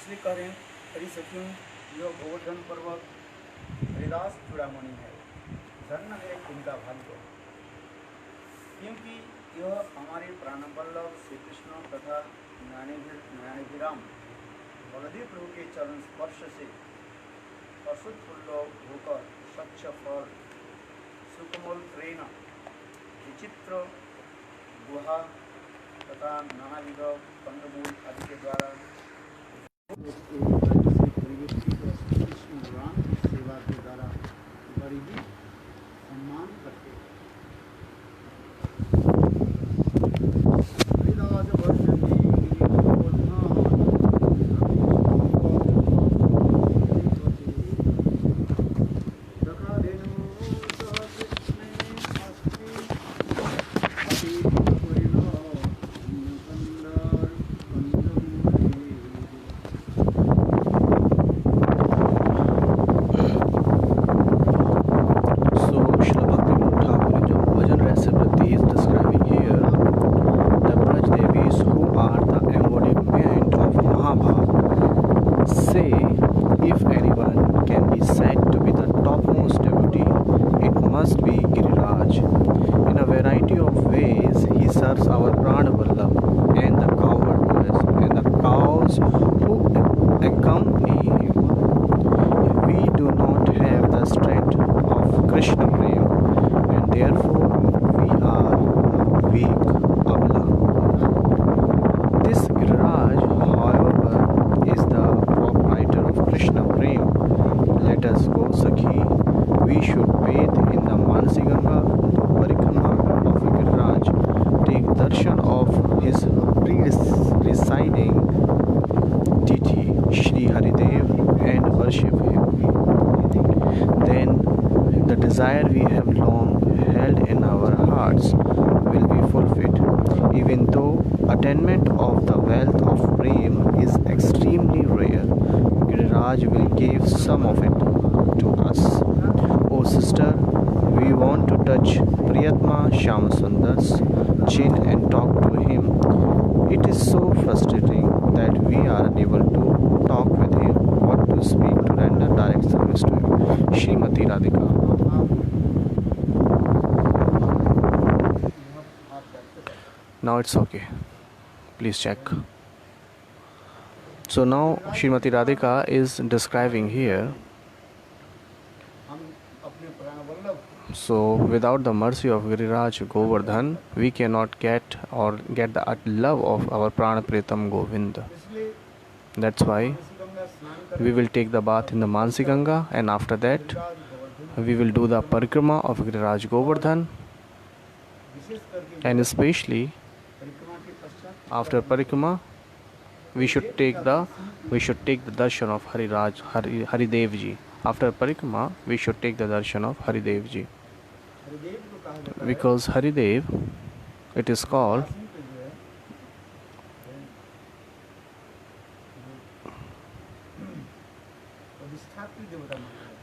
इसलिए कह रहे हैं हरि सखियों, यह गोवर्धन पर्वत हरिदास चूड़ामणि है, धन्य है इनका भाग्य, क्योंकि यह हमारे प्राणवल्लभ श्री कृष्ण तथा ज्ञानेभिराम बलदेव प्रभु के चरण स्पर्श से अशुद्धुल्लो होकर स्वच्छ फल सुकोमल प्रेण विचित्र गुहा तथा नानाविध कंदमूल आदि के द्वारा कृष्ण राम की सेवा के द्वारा बड़ी ही सम्मान करते हैं। Desire we have long held in our hearts will be fulfilled, even though attainment of the wealth of Prem is extremely rare. Giriraj will give some of it to us. O sister, we want to touch Priyatma Shyamasundar's chin and talk to him. It is so frustrating that we are unable to talk with him. What to speak to render direct service to him. Srimati Radhika. Now it's okay. Please check. So now Srimati Radhika is describing here. So without the mercy of Giriraj Govardhan, we cannot get the love of our Pranapritam Govinda. That's why we will take the bath in the Mansi Ganga, and after that we will do the parikrama of Giriraj Govardhan, and especially after parikrama we should take the darshan of Haridev ji. After parikrama we should take the darshan of Haridev ji, because Haridev, it is called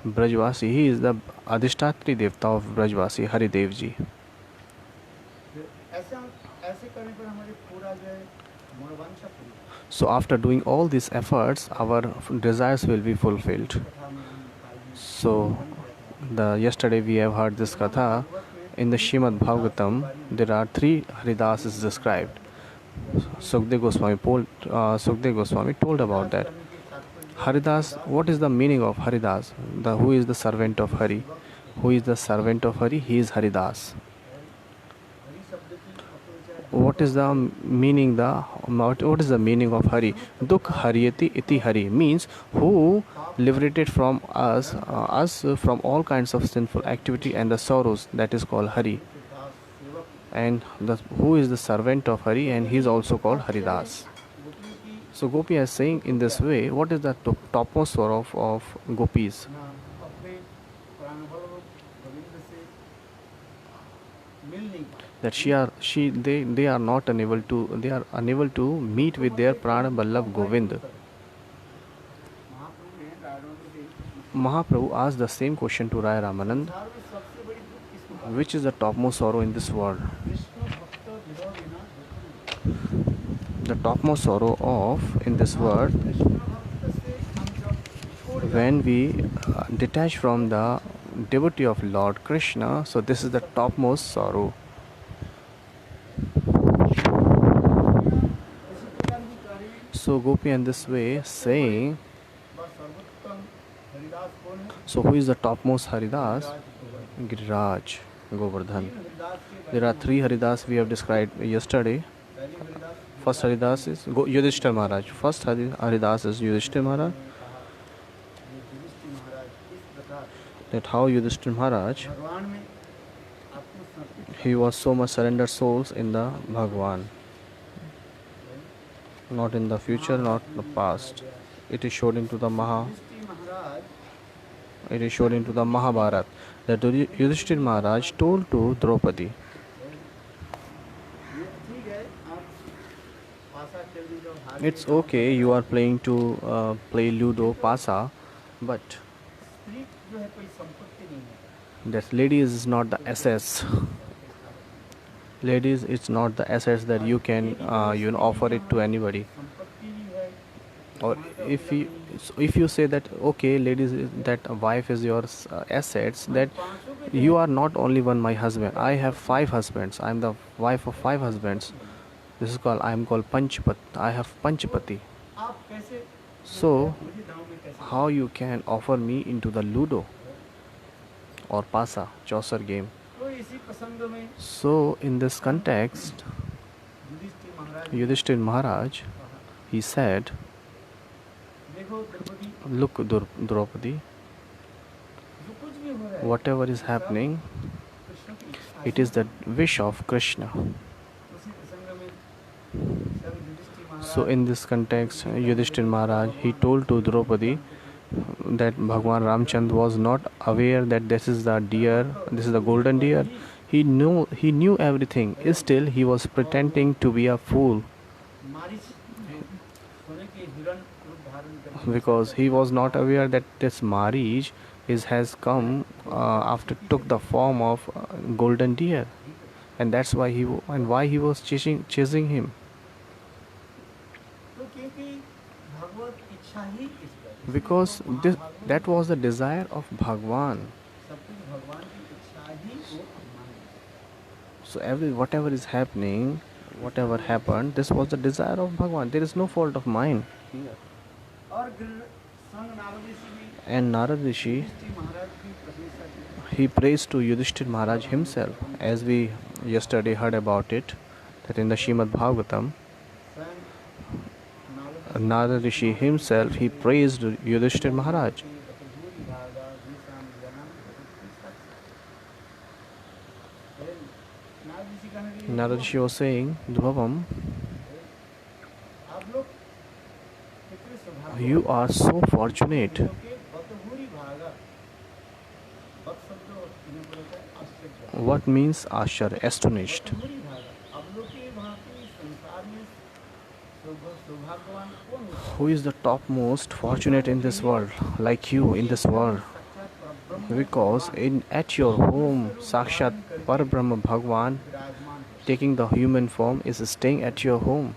Brajvasi. He is the Adhishtatri Devta of Brajvasi, Haridev ji. So after doing all these efforts, our desires will be fulfilled. So yesterday we have heard this katha. In the Shrimad Bhagavatam, there are 3 Haridases described. Sukdev Goswami told about that. Haridas, what is the meaning of Haridas? Who is the servant of Hari? Who is the servant of Hari? He is Haridas. What is the meaning of Hari? Dukh Haryati iti Hari means who liberated from us from all kinds of sinful activity and the sorrows, that is called Hari. And who is the servant of Hari, and he is also called Haridas. So Gopi is saying in this way, what is the topmost sorrow of gopis? That they are unable to meet with their Prana Vallabh Govind. Mahaprabhu asked the same question to Rai Ramanand, which is the topmost sorrow in this world? The topmost sorrow in this world when we detach from the devotee of Lord Krishna, so this is the topmost sorrow. इसी प्रकार की कार्य So Gopi in this way saying, व सर्वोत्तम हरिदास कौन है? so who is the topmost Haridas? Haridas Govardhan. Giriraj, Govardhan. तीन हरिदास के There are three Haridas we have described yesterday. पहली Haridas First Haridas is Yudhishthir Maharaj. First Haridas is Yudhishthir Maharaj. ये युधिष्ठिर महाराज इस प्रकार That how Yudhishthir Maharaj, भगवान में आत्मसमर्पित he was so much surrendered souls in the Bhagwan. Not in the future, not the past. It is shown into the Yudhishthir Maharaj It is shown into the Mahabharata that Yudhishthir Maharaj told to Draupadi. ये ठीक है, आप पासा खेल दीजिए और हार It's okay, you are playing to play Ludo, Pasa, but स्त्री जो है कोई संपत्ति नहीं है। that ladies is not the assets. Ladies, it's not the assets that you can offer it to anybody. संपत्ति भी है Or if you say that okay, ladies, that a wife is your assets, that पांचों के you are not only one my husband. I have 5 husbands. I am the wife of 5 husbands. This is called, I am called Panchpat. I have Panchpati. आप कैसे So मुझे दांव में कैसे how you can offer me into the Ludo or Pasa, Chaucer game? तो इसी प्रसंग में So in this context, Yudhishthir Maharaj Yudhishthir Maharaj, he said, देखो द्रौपदी look Draupadi, जो कुछ भी हो रहा है whatever is happening, कृष्ण की इच्छा it is the wish of Krishna. उसी प्रसंग में स्वयं युधिष्ठिर महाराज So in this context, Yudhishthir Maharaj, he told to Draupadi that Bhagwan Ramchand was not aware that this is the deer, this is the golden deer. He knew everything. Still, he was pretending to be a fool Marich सोने के हिरण रूप धारण करके because he was not aware that this Marij has come after took the form of golden deer, and that's why why he was chasing him. तो क्योंकि भगवत इच्छा ही इस पर Because that was the desire of Bhagwan. सब कुछ भगवान की इच्छा ही को माने। So whatever is happening, whatever happened, this was the desire of Bhagwan. There is no fault of mine here. और संग नारद ऋषि भी And Narad Rishi, युधिष्ठिर महाराज की प्रशंसा की। he praised to Yudhishthir Maharaj himself, as we yesterday heard about it, that in the Shrimad Bhagavatam, स्वयं Narad Narad Rishi himself, he praised Yudhishthir Maharaj. भूरी भागा भीषण जनम नारद ऋषि कहने लगे, Narad Rishi was saying, Dhruvam, आप लोग कितने सौभाग्यवान you are so fortunate. हो कि बतभूरी भागा बत शब्द इन्हें बोलता है आश्चर्य। What means Ashar, astonished? बतभूरी भागा अब लोग के भांति संसार में सौभाग्यवान कौन होता है? Who is the topmost fortunate in this world, like you in this world? साक्षात परब्रह्म Because at your home, Sakshat Parabrahma Bhagwan, विराजमान है। taking the human form, is staying at your home.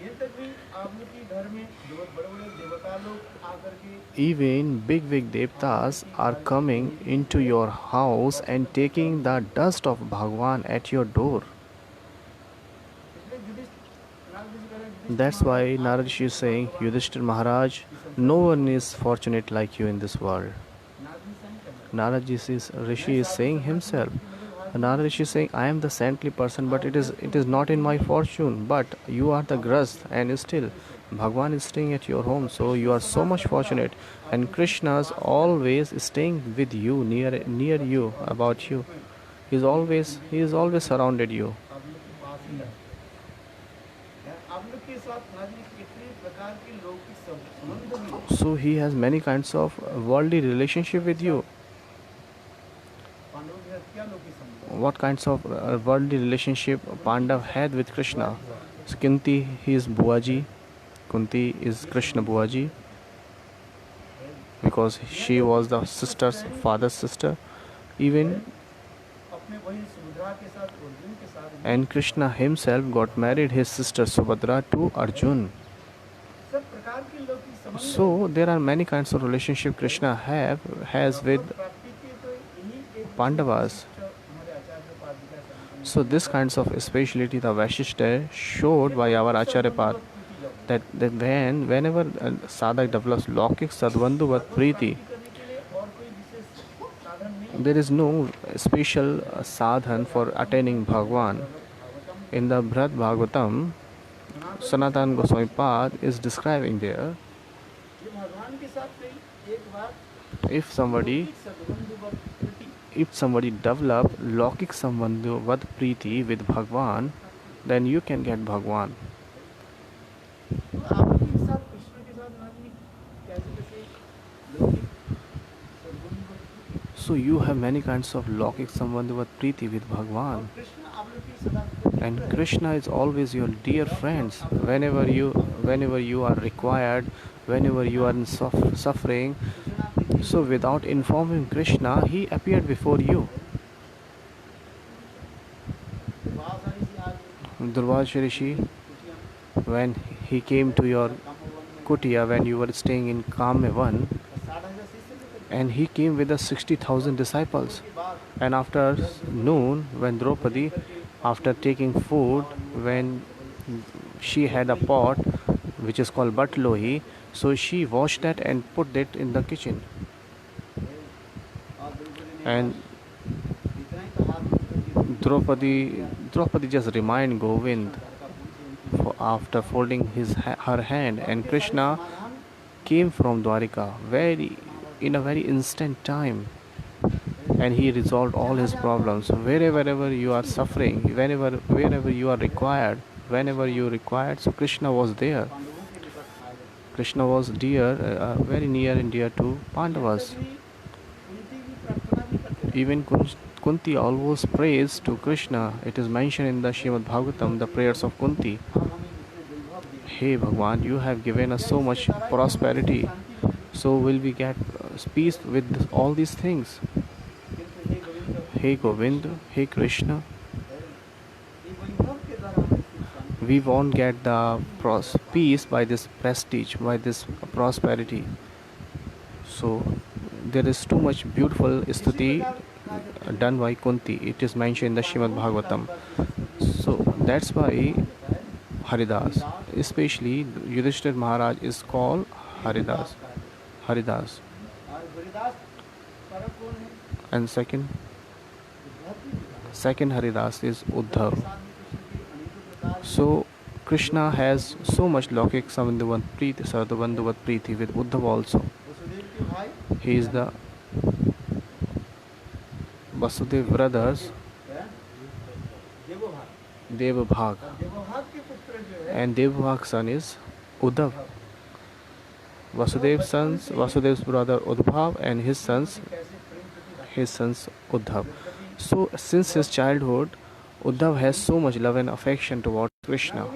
ये तक भी आप लोग के घर में जो बड़े बड़े देवता लोग आकर के Even big devtas are coming into your house and taking the dust of Bhagwan at your door. That's why Narad Rishi is saying, Yudhishthir Maharaj, no one is fortunate like you in this world. Narad Rishi is saying himself. Narad Rishi is saying, I am the saintly person, but it is not in my fortune. But you are the grast, and still Bhagwan is staying at your home, so you are so much fortunate. And Krishna is always staying with you, near you, about you. He is always surrounded you. आप लोग के साथ नारद कितने प्रकार के लोग की संबंध भी So he has many kinds of worldly relationship with you. पांडवों के साथ क्या लोग की संबंध? What kinds of worldly relationship Pandav had with Krishna? So Kunti, he is Buaji. Kunti is Krishna Buaji because she was the father's sister. Even अपने बहन सुभद्रा के साथ अर्जुन के साथ and Krishna himself got married his sister Subhadra to Arjun. सब प्रकार प्रकार के लौकिक संबंध So there are many kinds of relationship Krishna has with प्राप्ति के तो यही एक Pandavas. हमारे आचार्य पाद का सनातन So this kinds of speciality the Vasishtha showed by our Acharya Pad, that whenever sadhak develops Lokik Sadbandhuvat Preeti, करने के लिए और कोई विशेष साधन नहीं there is no special sadhan for attaining Bhagwan. In the Brihad Bhagavatam, Sanatana Goswami Pad is describing there, ये भगवान के साथ कोई एक बार if somebody develop Lokik Sambandhuvat Preeti with Bhagwan, then you can get Bhagwan. तो आपके साथ कृष्ण के साथ आदमी कैसे कैसे लौकिक सद्गुण So you have many kinds of Lokik Sambandhuvat Preeti with Bhagwan. Krishna आप लोग की सदा And Krishna is always your dear friends. Whenever you are required, whenever you are in suffering, so without informing Krishna, he appeared before you. Durvasa Rishi, when he came to your kutia when you were staying in Kamevan, and he came with the 60,000 disciples. And after noon, when Draupadi, after taking food, when she had a pot which is called Batlohi, so she washed that and put it in the kitchen. And Draupadi just remind Govind after folding her hand, and Krishna came from Dwarika in a very instant time, and he resolved all his problems. Wherever you are suffering, wherever you are required, whenever you required, so Krishna was there. Krishna was very near and dear to Pandavas. Even Kunti always prays to Krishna. It is mentioned in the Srimad Bhagavatam, the prayers of Kunti. Hey Bhagwan, you have given us so much prosperity, so will we get peace with all these things? Hey Govind, hey Krishna, we won't get the peace by this prestige, by this prosperity. So there is too much beautiful stuti done by Kunti. It is mentioned in the Srimad Bhagavatam. So that's why Haridas, especially Yudhishthir Maharaj, is called Haridas. And second Haridas is Uddhav. So Krishna has so much Lokik Sadbandhuvat Preeti with Uddhav also. He is the Vasudev brothers, Devabhag, and Devabhag's son is Uddhav. Vasudev's brother Uddhav, and his sons Uddhav. So since his childhood, Uddhav has so much love and affection towards Krishna.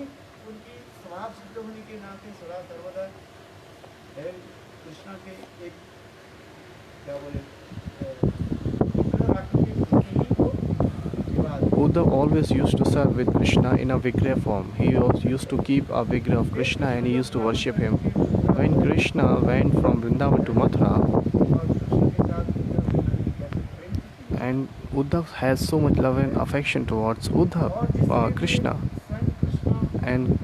Uddhav always used to serve with Krishna in a Vigraha form. He used to keep a Vigraha of Krishna and he used to worship him. When Krishna went from Vrindavan to Mathura, and Uddhav has so much love and affection towards Krishna, and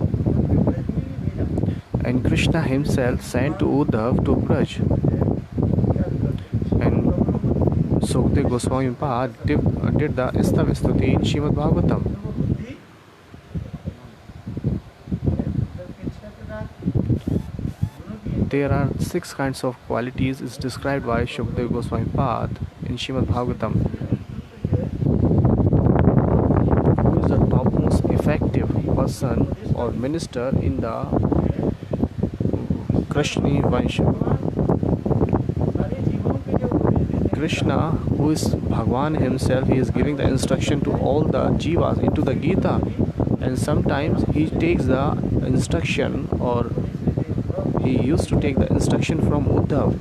Krishna himself sent to Uddhav to Braj, and Sukdev Goswami Pad did the Istav Stuti in Srimad Bhagavatam. There are 6 kinds of qualities is described by Shukdev Goswami Pad in Srimad Bhagavatam. Who is the topmost effective person or minister in the Krishna Vansha? Krishna, who is Bhagwan himself, he is giving the instruction to all the jivas into the Gita, and sometimes he takes the instruction, or he used to take the instruction from Uddhav.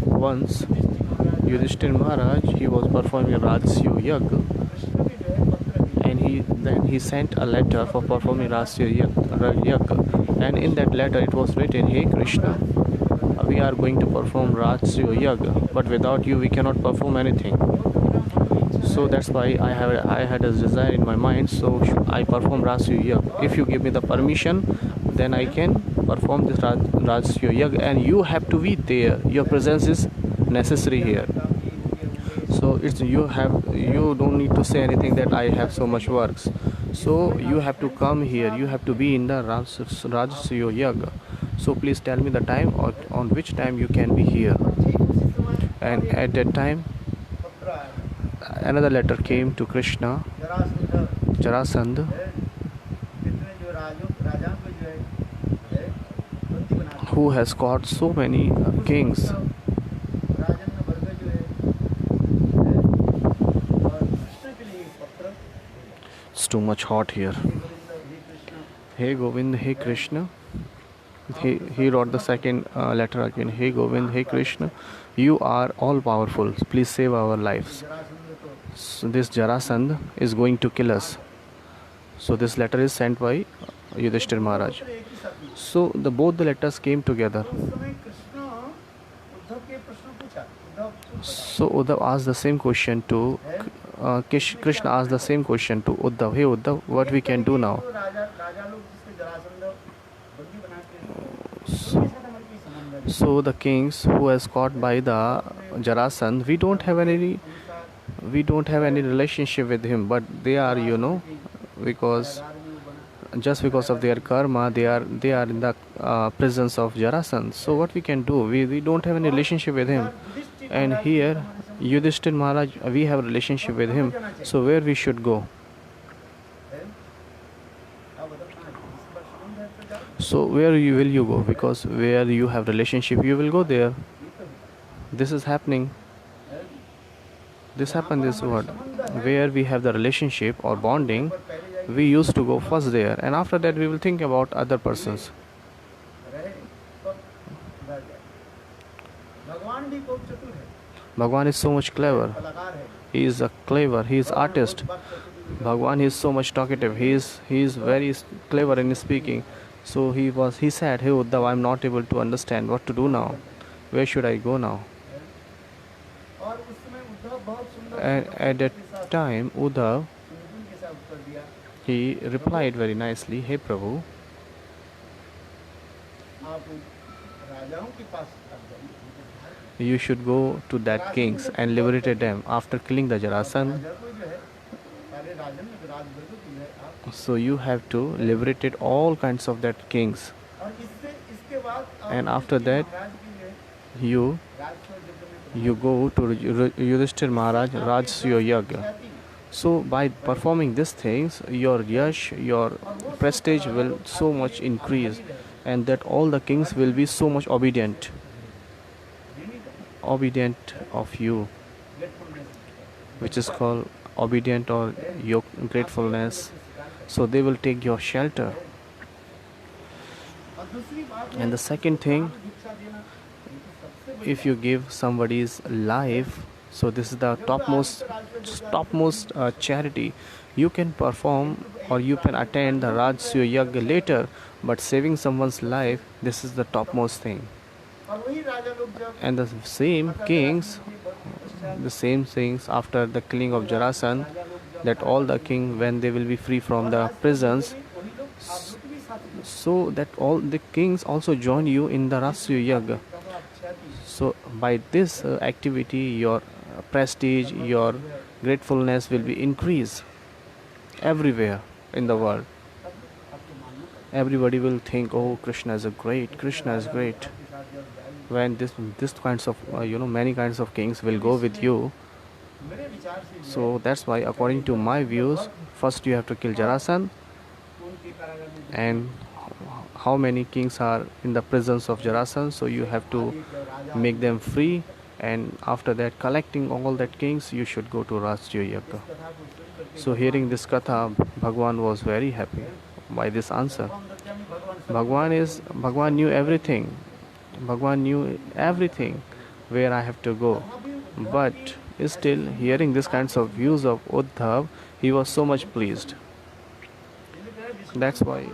Once Yudhishthir Maharaj, he was performing a Rajasya Yagya, and then he sent a letter for performing Rajya Yagya, and in that letter it was written, "Hey Krishna, we are going to perform Rajya Yagya, but without you we cannot perform anything. So that's why I had a desire in my mind. So I perform Rajya Yagya. If you give me the permission, then I can perform this Rajya Yagya, and you have to be there. Your presence is necessary here. So it's you don't need to say anything that I have so much works. So you have to come here. You have to be in the Rajya Yagya. So please tell me the time, or on which time you can be here." And at that time, another letter came to Krishna. Jarasandh, who has got so many kings, it's too much hot here. Hey Govind, hey Krishna. He wrote the second letter again. Hey Govind, hey Krishna, you are all powerful. Please save our lives. So this Jarasandh is going to kill us. So this letter is sent by Yudhishthir Maharaj. So both the letters came together. So Uddhav asked the same question to Krishna asked the same question to Uddhav. Hey Uddhav, what we can do now? So the kings who has caught by the Jarasandh, we don't have any relationship with him, but they are, because just because of their karma, they are in the presence of Jarasandh. So what we can do? We don't have any relationship with him, and here Yudhishthir Maharaj, we have a relationship with him. So where we should go? So where will you go? Because where you have relationship, you will go there. This is happening. This happened this word. Where we have the relationship or bonding, we used to go first there, and after that we will think about other persons. Bhagwan is so much clever. He is he is artist. Bhagwan is so much talkative. He is very clever in speaking. So he said, "Hey Uddhav, I am not able to understand what to do now. Where should I go now?" And at that time, Uddhav, he replied very nicely, "Hey Prabhu, you should go to that kings and liberate them after killing the Jarasandh. So you have to liberate all kinds of that kings, and after that you go to Yudhishthir Maharaj Rajya Yagya. So by performing these things, your yash, your prestige will so much increase, and that all the kings will be so much obedient of you, which is called obedient or your gratefulness. So they will take your shelter." And the second thing, if you give somebody's life, so this is the topmost charity. You can perform or you can attend the Rajya Yagya later, but saving someone's life, this is the topmost thing. And the same kings, the same things after the killing of Jarasandh, that all the king, when they will be free from the prisons, so that all the kings also join you in the Rajya Yagya. So by this activity, your prestige, your gratefulness will be increased everywhere in the world. Everybody will think, "Oh, Krishna is great." When this kinds of many kinds of kings will go with you. So that's why, according to my views, first you have to kill Jarasandh, and how many kings are in the presence of Jarasandh, so you have to make them free, and after that, collecting all that kings, you should go to Rajya Yagya. So hearing this katha, Bhagwan was very happy by this answer. Bhagwan knew everything. Bhagwan knew everything where I have to go. But still, hearing this kinds of views of Uddhav, he was so much pleased. That's why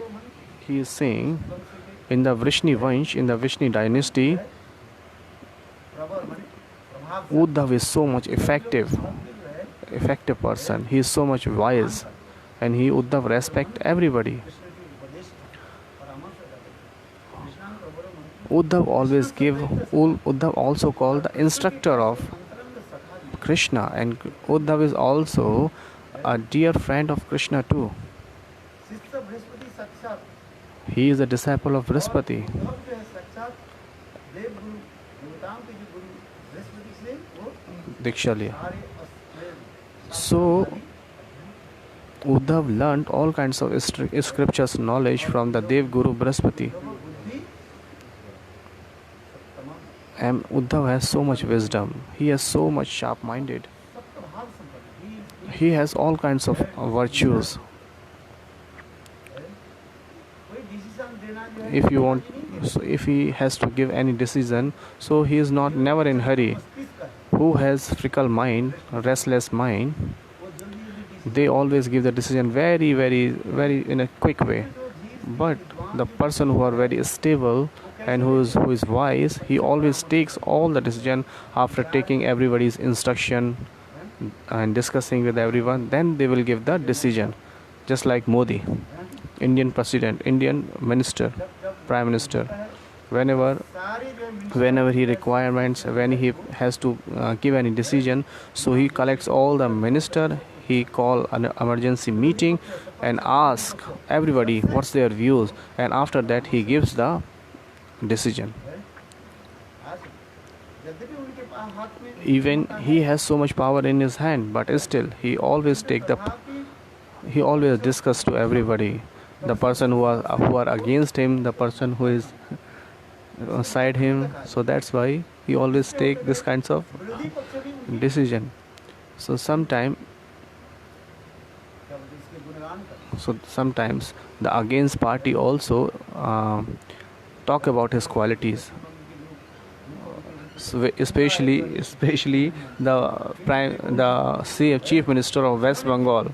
he is saying in the Vrishni Vansh, in the Vrishni dynasty, प्रवर माने प्रभाव Uddhav is so much effective person. He is so much wise, and he Uddhav respect everybody. Krishna के उपदेश परामर्श करते हैं। कृष्णान प्रवर मंत्री Uddhav always give. Uddhav also called the instructor of अंतरंग सखा भी Krishna, and Uddhav is also a dear friend of Krishna too. शिष्य बृहस्पति साक्षात He is a disciple of Brihaspati. Uddhav जो है साक्षात देव गुरु देवताओं के जो गुरु बृहस्पति से वो Diksha liya. सारे So Uddhav learned all kinds of scriptures knowledge from the Dev Guru Brihaspati. बुद्धि And Uddhav has so much wisdom. He is so much sharp-minded. सप्तभाव संपन्न He has all kinds of virtues. कोई decision देना जो है If you want, so if he has to give any decision, so he is never in hurry. मस्तिष्क का है, Who has fickle mind, restless mind, वो जल्दी जल्दी decision they always give the decision very in a quick way. But the person who are very stable and who is wise, he always takes all the decision after taking everybody's instruction and discussing with everyone. Then they will give the decision. Just like Modi, Indian president, Indian minister, prime minister, whenever सारे जो है whenever he requirements, when he has to give any decision, so he collects all the minister, he call an emergency meeting and ask everybody what's their views, and after that he gives the decision. यद्यपि उनके हाथ में Even he has so much power in his hand, but still he always he always discuss to everybody, the person who are against him, the person who is side him. So that's why he always take this kinds of विरोधी पक्ष भी उनकी decision. So sometimes क्या बोलते हैं, इसके गुणगान करते So sometimes the against party also talk about his qualities. So especially the chief minister of West Bengal,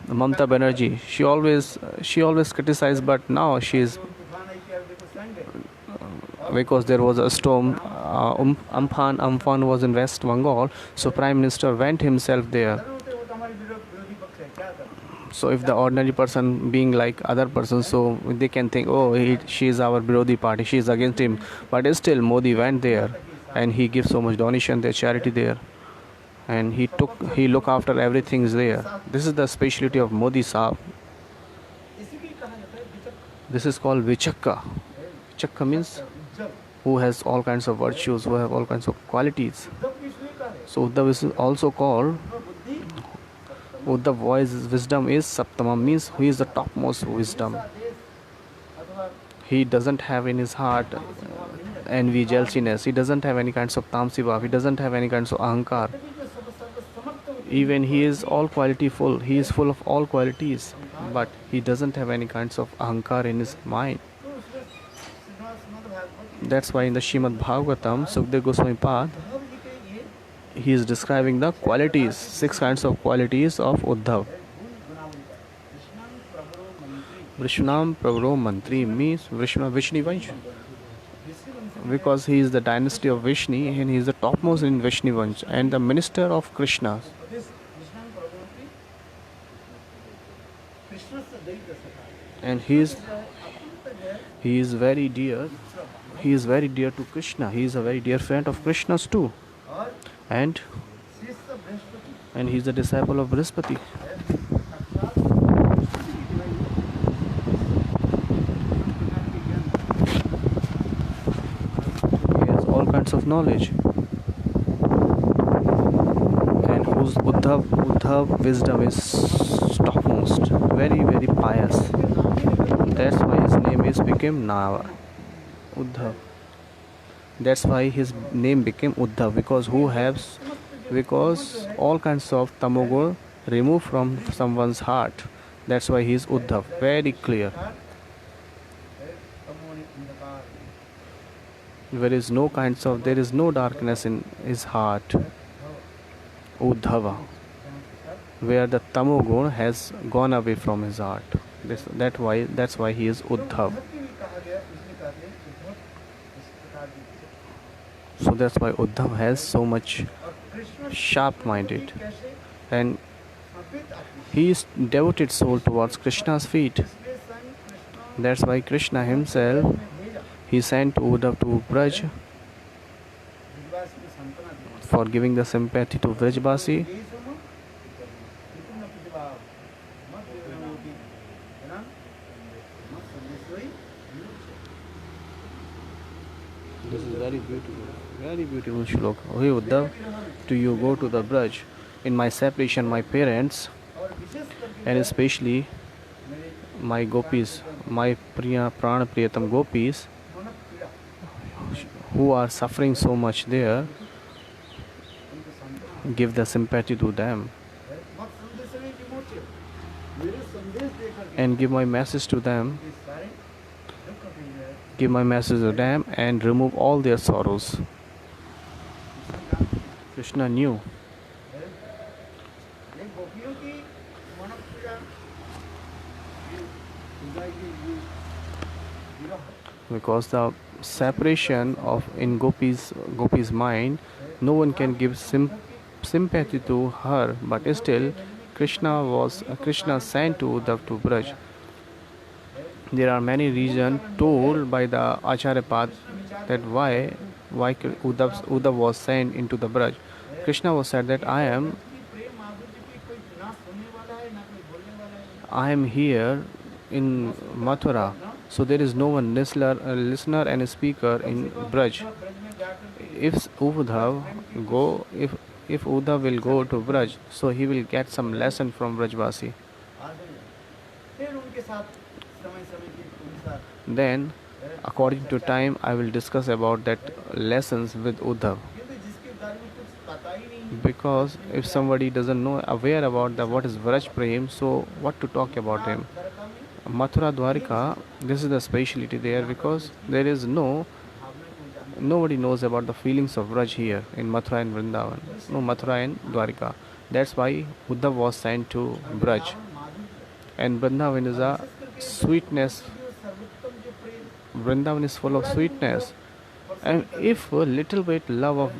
Mamata Banerjee. She always criticized, but now she is हैं। तूफान आई क्या देखो संग because there was a storm. Amphan was in West Bengal, so Prime Minister went himself there. होते वो तो हमारे विरोधी पक्ष है, क्या करें। So if the ordinary person being like other persons, so they can think, oh, she is our Virodhi party, she is against him. But still Modi went there and he gives so much donation there, charity there, and he look after everything is there. This is the speciality of Modi Saab. इसी भी कहा जाता है विचक This is called Vichakka. Vichakka means जब who has all kinds of virtues, who have all kinds of qualities. जब इसलिए कहा है So Uddhav is also called बुद्धि Uddhav voice wisdom is Saptama, means he is the topmost wisdom. देश अथवा He doesn't have in his heart envy, jealousyness. He doesn't have any kinds of tamsi bhav. He doesn't have any kinds of ahankar. तभी जो सब समर्थ होते Even he is all quality full. He is full of all qualities, but he doesn't have any kinds of ahankar in his mind. तो उसमें Shrimad Bhagavat That's why in the Shrimad Bhagavatam, Sukdev Goswami Pad, Uddhav ji के ये he is describing the qualities, 6 kinds of qualities of Uddhav. गुण गुणावली का कृष्णं प्रभरो मंत्री Vrishnam Pravro Mantri means Vishnu Vansh, because he is the dynasty of Vishnu and he is the topmost in Vishnu Vansh and the minister of Krishna. this कृष्णं प्रभरो कृष्ण से दैत्य सखा And he is very dear. He is very dear to Krishna. He is a very dear friend of Krishna's too. और And शिष्य Brihaspati he is a disciple of Brihaspati. He has all kinds of knowledge. And whose Uddhav wisdom is topmost. Very pious. That's why his name is became Nava. Uddhav. That's why his name became Uddhav, because all kinds of tamogur removed from someone's heart. That's why he is Uddhav. Very clear. There is no darkness in his heart. Uddhava. Where the tamogur has gone away from his heart. That's why he is Uddhav. Uddhav की भी कहा गया, इसलिए कहते हैं उद्धव इस प्रकार की थी। So that's why Uddhav has so much और कृष्ण sharp-minded, कैसे and समर्पित आत्मा, he is devoted soul towards Krishna's feet. इसलिए स्वयं Krishna That's why Krishna himself में भेजा he sent Uddhav to Braj विश्वास की सांत्वना दी। for giving the sympathy to Vrajbasi. Desam विपुल प्रतिभाव मत विनोदी है ना, मत संदेशोई विमुच्य। This is very beautiful shlok. Hey Uddhav, do you go to the Braj? In my separation, my parents और विशेष करके and especially मेरे my gopis, my prana priyatam gopis मन पीड़ा who are suffering so much there, उनको सांत्वना give the sympathy to them है। मत संदेशोई विमुच्य, मेरे संदेश देकर के and give my message to them, ये सारे दुख भी है। give my message to them and remove all their sorrows. Krishna knew ये गोपियों की मन पीड़ा, ये हृदय की ये विरह because the separation of in Gopi's mind, no one can give sympathy to her, but still Krishna sent to Uddhav to Braj. There are many reasons told by the Acharya Path that why Uddhav was sent into the Braj. Krishna was said that I am प्रेम माधुर्य की कोई ना सुनने वाला है ना कोई बोलने वाला है। I am here in Mathura, so there is no one listener and speaker in Braj. Braj में जाकर के If Uddhav will go to Braj, so he will get some lesson from Brajvasi. आ गए, फिर उनके साथ समय समय के अनुसार Then, according to time, I will discuss about that lessons with Uddhav. किंतु जिसके बारे में कुछ पता ही नहीं, Because if somebody doesn't know aware about what is Vraj Prem, so what to talk about him? Dwarka में Mathura Dwarika, this is the speciality there because there is भावना को जान nobody knows about the feelings of Vraj here in Mathura and Vrindavan. No, Mathura and Dwarika. That's why Uddhav was sent to Braj. माधुर्य And Vrindavan is a sweetness. जो सर्वोत्तम जो प्रेम Vrindavan is full of sweetness. And if a little bit love of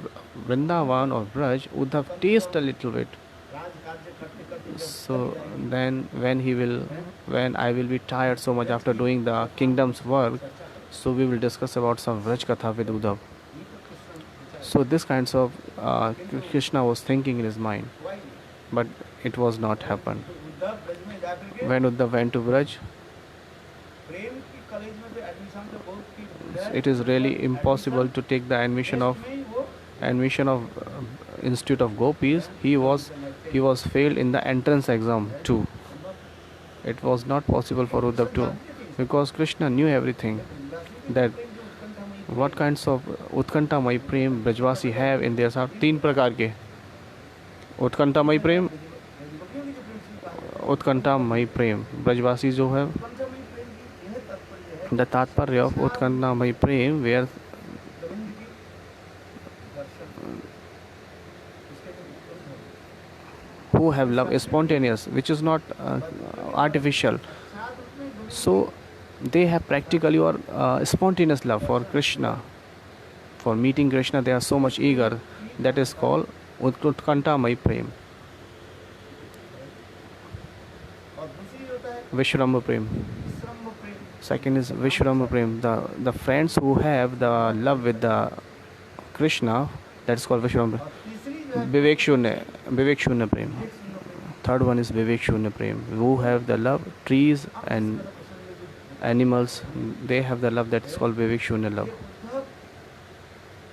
Vrindavan or Braj, Uddhav taste a little bit. राज कार्य करते करते जब So then when I will be tired so much after doing the kingdom's work, so we will discuss about some Vraj Katha with Uddhav. So this kinds of Krishna was thinking in his mind, हुआ ही नहीं। but it was not happened. तो उद्धव ब्रज में जाकर के When Uddhav went to Braj, प्रेम की college में तो admission तो बहुत की it is really impossible to take the admission of Institute of Gopis. He was failed in the entrance exam too. It was not possible for Uddhav to, because Krishna knew everything, that what kinds of Utkanta Mai Prem Brajvasi have in their heart. तीन प्रकार के उत्कंठा मई प्रेम, उत्कंठा मई प्रेम ब्रजवासी जो है, the तात्पर्य of उत्कंठा मई प्रेम where who have love is spontaneous, which is not artificial. So they have practically or spontaneous love for Krishna. For meeting Krishna, they are so much eager. That is called Utkanta Mai Prem. और दूसरी होता है Vishramva Prem. विश्रम Prem. Second is Vishramva Prem. The friends who have the love with the Krishna, that is called Vishramva. और तीसरी जो है Vivek Shunya Prem. Third one is Vivek Shunya Prem. Who have the love, trees and animals, they have the love that is called Vivek Shunya love. Uddhav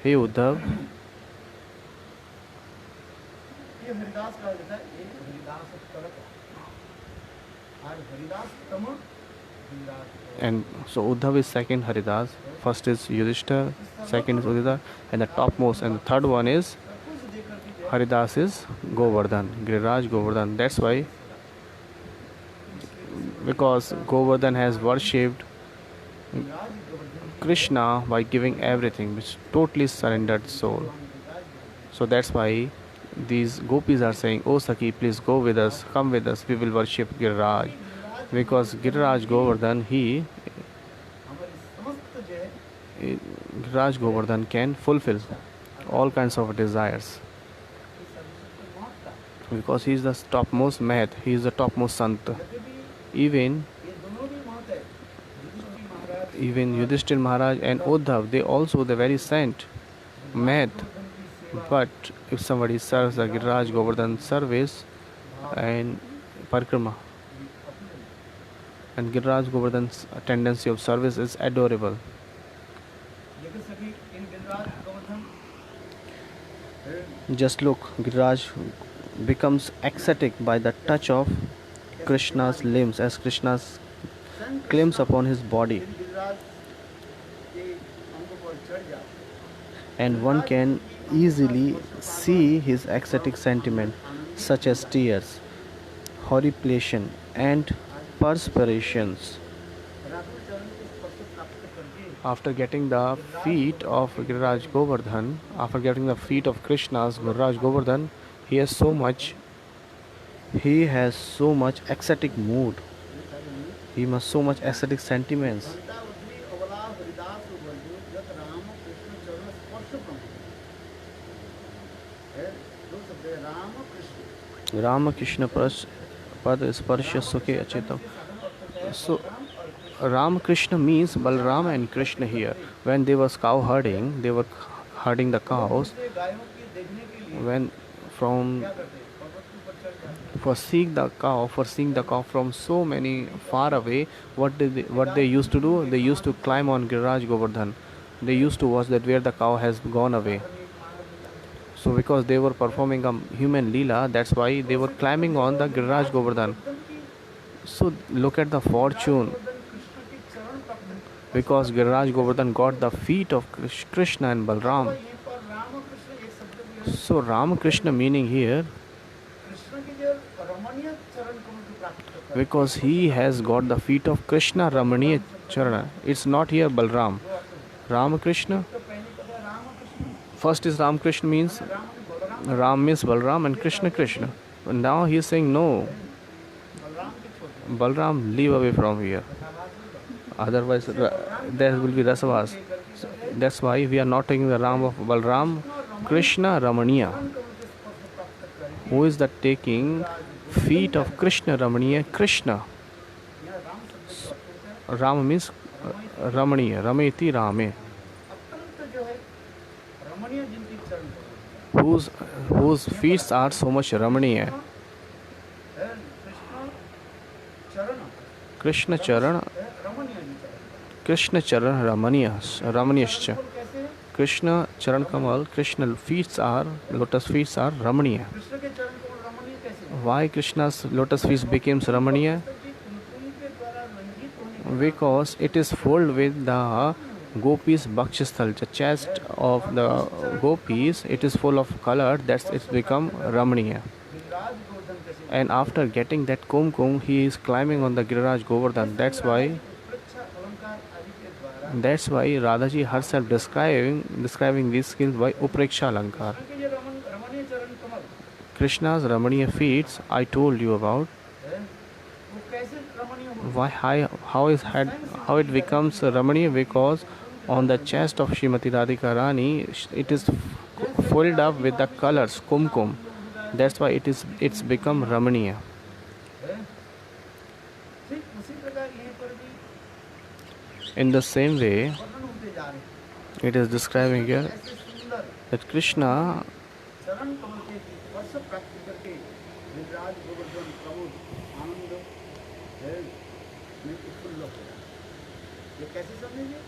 Hey Uddhav, ये हरिदास कहा जाता है, एक हरिदास तलक और हरिदास तम Haridas. and so Uddhav is second Haridas, first is Yudhishthir, second is Udita, and the topmost and the third one is कुछ देकर के जो Haridas is Govardhan, Giriraj Govardhan. That's why, because Govardhan has worshipped Raj Govardhan Krishna by giving everything, which totally surrendered soul. So that's why these gopis are saying, "Oh Saki, please go with us, come with us, we will worship Giriraj." because Giriraj Govardhan, हमारी समस्त जो है Giriraj Govardhan can fulfill all kinds of desires ये सर्वशक्ति मौत का because he is the topmost Mahat, he is the topmost Sant. यदि भी Even ये दोनों भी मौत है युधिष्ठिर महाराज even Yudhishthir Maharaj and Uddhav, they also the very saint Mahat. Govardhan की सेवा But if somebody serves the Giriraj Govardhan service and Parikrama, and Giriraj Govardhan's tendency of service is adorable. लेकिन सभी इन Giriraj Govardhan Just look, Giriraj becomes ecstatic by the touch of Krishna's limbs as Krishna claims upon his body, इन गिरिराज के अंगों पर चढ़ जाते and one can easily see his ecstatic sentiment, such as tears, horripilation, and perspirations. Raghav चरण के स्पर्श प्राप्त करके After getting the feet of Giriraj Govardhan, after getting the feet of Krishna's Giriraj Govardhan, he has so much ecstatic mood. He must so much ecstatic sentiments. Gita उद्धरी अवला हरिदास उबल्यो जत राम कृष्ण चरण स्पर्श प्रभु है दो शब्द है Ram Krishna Rama Krishna Pad Sparsha Sukhe Achetam. So Ram Krishna means Balram and Krishna here. When they was cow herding, they were herding the cows. दूसरे गायों की देखने के लिए When from क्या करते पर्वत के ऊपर चढ़ जाते for seeing the cow from so many far away, what they used to do? They used to climb on Giriraj Govardhan. They used to watch that where the cow has gone away. So because they were performing a human leela, that's why they were climbing on the Giriraj Govardhan. So look at the fortune. Krishna के चरण प्राप्त Because Giriraj Govardhan got the feet of Krishna and Balram. यहीं पर राम कृष्ण एक शब्द भी है So Ramakrishna meaning here, Krishna के जो रमणीय चरण कमल को प्राप्त करता है because he has got the feet of Krishna Ramaniya Charana. It's not here Balram. Ramakrishna. तो पहली पद है Ram Krishna First is Ramakrishna means Ram Balram Ram means Balram and Krishna Krishna. But now he is saying no, Balram के छोटे Balram, leave away from here. Otherwise there will be Rasavas. So that's why we are not taking the Ram of Balram, Krishna Ramaniya. कमल के स्पर्श प्राप्त करेंगे Who is that taking feet of Krishna Ramaniya? Krishna. यहाँ राम शब्द का अर्थ है Ram means Ramaniya. Rameti Rame. अत्यंत जो है रमणीय जिनकी चरण कमल Whose feet are so much Ramaniya. है कृष्ण चरण Krishna Charan. है रमणीय जी चरण Krishna Charan Ramaniyascha. कमल कैसे है Krishna Charan Kamal, Krishna lotus feet are Ramaniya. Krishna के चरण कमल रमणीय कैसे है Why Krishna's lotus feet becomes Ramaniya? कि कुमकुम के द्वारा रंजित होने Because it is filled with the gopis Bhakshisthal, the chest of the gopis, it is full of color, that's it's become Ramaniya. Giriraj Govardhan कैसे And after getting that kumkum, he is climbing on the Giriraj Govardhan. That's why उत्प्रेक्षा अलंकार आदि के द्वारा Radhaji herself describing these skills by Upreksha Alankar. Krishna के जो रमणीय चरण कमल Krishna's Ramaniya feats I told you about. है वो कैसे रमणीय हो How it becomes Ramaniya? Because on the chest of Srimati Radhika Rani, it is filled up with the colors kumkum. That's why it's become Ramaniya. है ठीक उसी प्रकार यहीं पर भी In the same way, वर्णन होते जा रहे हैं it is describing here ऐसे सुंदर that Krishna, चरण कमल के स्पर्श प्राप्त करके गिरिराज गोवर्धन प्रभु आनंद है में उत्फुल्ल हो गया ये कैसे समझेंगे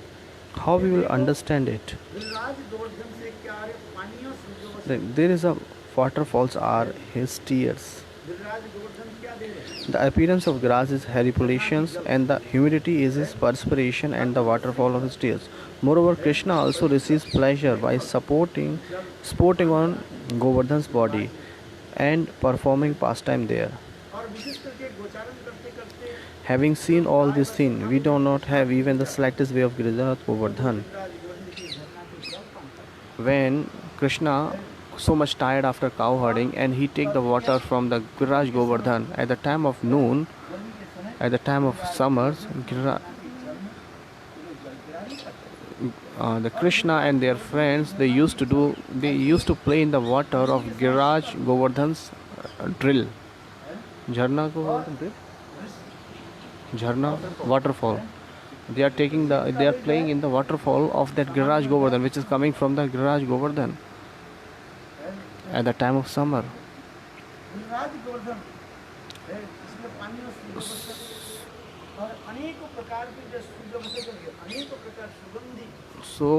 how we will understand it? Giriraj Govardhan से क्या रे पानियों सूर्य That there is a waterfalls are his tears. Giriraj Govardhan क्या दे रहे हैं The appearance of grass is horripilation, and the humidity is his perspiration and the waterfall of his tears. Moreover, Krishna also receives pleasure by sporting on Govardhan's body and performing pastime there. और विशेष करके गोचारण करते करते Having seen all these things, we do not have even the slightest way of Giriraj Govardhan. Giriraj Govardhan की झरना के जल पान करते When Krishna so much tired after cow herding and he take the water from the Giriraj Govardhan at the time of noon, गर्मी के समय At the time of summers, the Krishna and their friends they used to play in the water of Giraj Govardhan's drill. Jharna ko बोलते हैं drill? Jharna waterfall. They are playing in the waterfall of that Giraj Govardhan, which is coming from the Giraj Govardhan at the time of summer. Giriraj Govardhan है, इसमें पानी में सूर्य और अनेकों प्रकार की जो सूर्यमुखी के अनेकों प्रकार सुगंधी So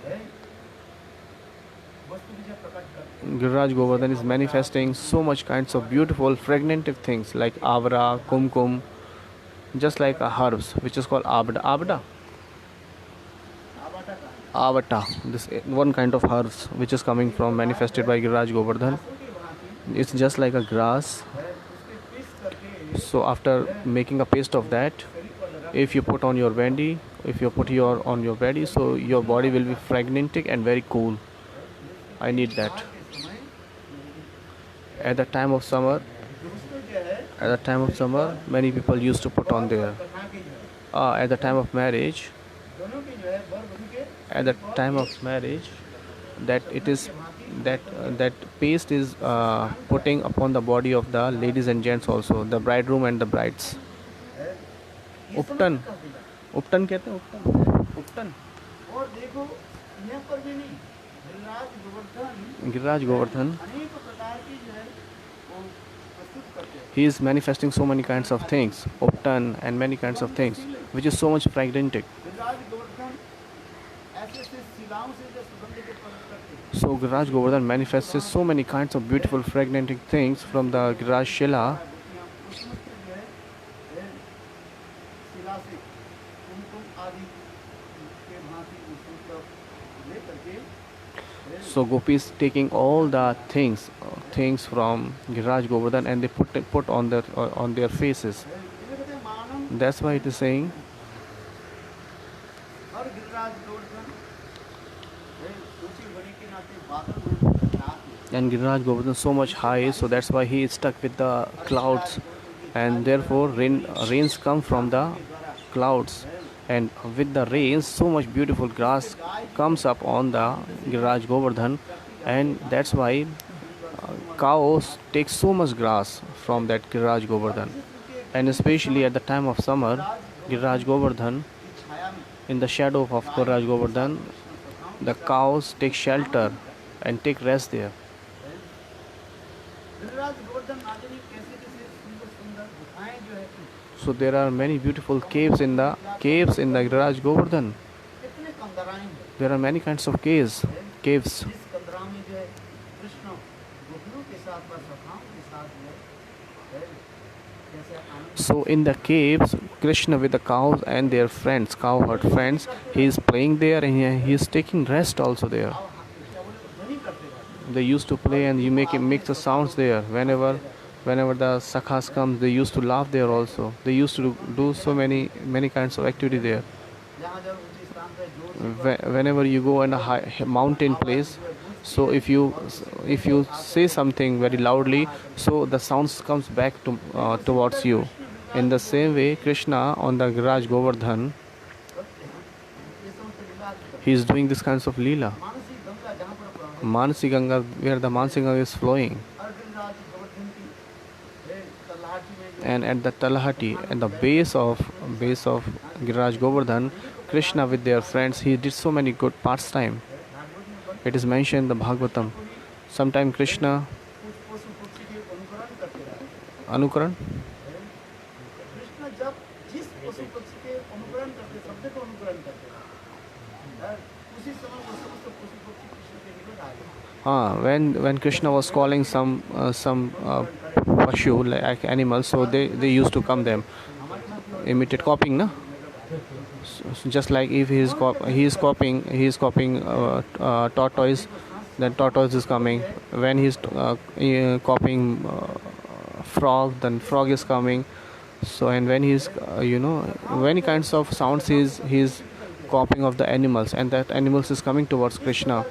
है वस्तु की जो प्रकट करते हैं। Giraj Govardhan is manifesting so much kinds of beautiful fragrantive things like avra, kumkum, just like a herbs which is called abda. आवाटा का Avata, this one kind of herbs which is coming from manifested by Giraj Govardhan. की भांति It's just like a grass. है, उसके piece करके So after making a paste of that, शरीर पर लगा if you put on your body, if you put on your body, so your body will be fragmentic and very cool. I need that. के समय At the time of summer, दोस्तों जो है at the time of summer, many people used to put on there. कथा की जो है At the time of marriage, दोनों की जो है वर वधू के at the time of marriage, that it is that paste is putting upon the body of the ladies and gents also, the bridegroom and the brides. Uptan. उपटन कहते हैं उपटन और देखो यहाँ पर भी नहीं गिरिराज गोवर्धन अनेक प्रकार की जो है वो प्रस्तुत करते हैं। he is manifesting so many kinds of things, uptan and many kinds of things, which is so much fragmentic. Giriraj Govardhan ऐसे ऐसे शिलाओं से जो सुगंध के प्रकट करते हैं। So Giriraj Govardhan manifests so many kinds of beautiful fragmentic things from the Giriraj Shila. उसमें जो है शिला से कुमकुम आदि के भांति उसको सब लेकर के So gopis taking all the things from Giriraj Govardhan and they put on their faces. इन्हें कहते हैं मानव That's why it is saying हर गिरिराज गोवर्धन ऊंची बड़ी के नाते बादल में नाथ and Giriraj Govardhan so much high, so that's why he is stuck with the clouds, and therefore rains come from the clouds, and with the rains so much beautiful grass comes up on the Giriraj Govardhan, and that's why cows take so much grass from that Giriraj Govardhan, and especially at the time of summer, Giriraj Govardhan, छाया में in the shadow of Giriraj Govardhan, the cows take shelter and take rest there. Giriraj Govardhan Nazni कैसे कैसे सुंदर सुंदर गुफाएं जो है So there are many beautiful caves in the Giriraj Govardhan. कितने कंदराएं हैं There are many kinds of caves. जिस कंदरा में जो है कृष्ण गोपियों के साथ व सखाओं के साथ जो है जैसे आनंद So in the caves, Krishna with the cows and their friends, cowherd friends, he is playing there and he is taking rest also there. क्या बोले ध्वनि करते रहते They used to play and you make the sounds there. Whenever the sakhas comes, they used to laugh there also. They used to do so many kinds of activity there. हैं जहाँ जब ऊंचे स्थान पर जोर से Whenever you go in a high mountain place, so if you say something very loudly, so the sounds comes back towards you. In the same way, Krishna on the Giriraj Govardhan, ये समझते लीला he is doing this kinds of leela. Mansi Ganga जहाँ पर प्रवाहित Manasi Ganga, where the Manasi Ganga is flowing, और गिरिराज गोवर्धन की तलाटी में जो and at the Talahati, at the base of Giriraj Govardhan, Krishna with their friends, he did so many good pastime. It is mentioned in the Bhagavatam. Sometime Krishna कुछ पशु पक्षी के अनुकरण करते रहे Anukaran, कृष्ण जब जिस पशु पक्षी के अनुकरण करते शब्द को अनुकरण करते हैं, उसी समय वो समस्त पशु पक्षी कृष्ण के निकट आ गए when Krishna was calling some pashu like animals, so they used to come them, imitate copying, na? So just like if he is copying tortoise, then tortoise is coming. When he is copying frog, then frog is coming. So and when he is many kinds of sounds he is copying of the animals, and that animals is coming towards Krishna.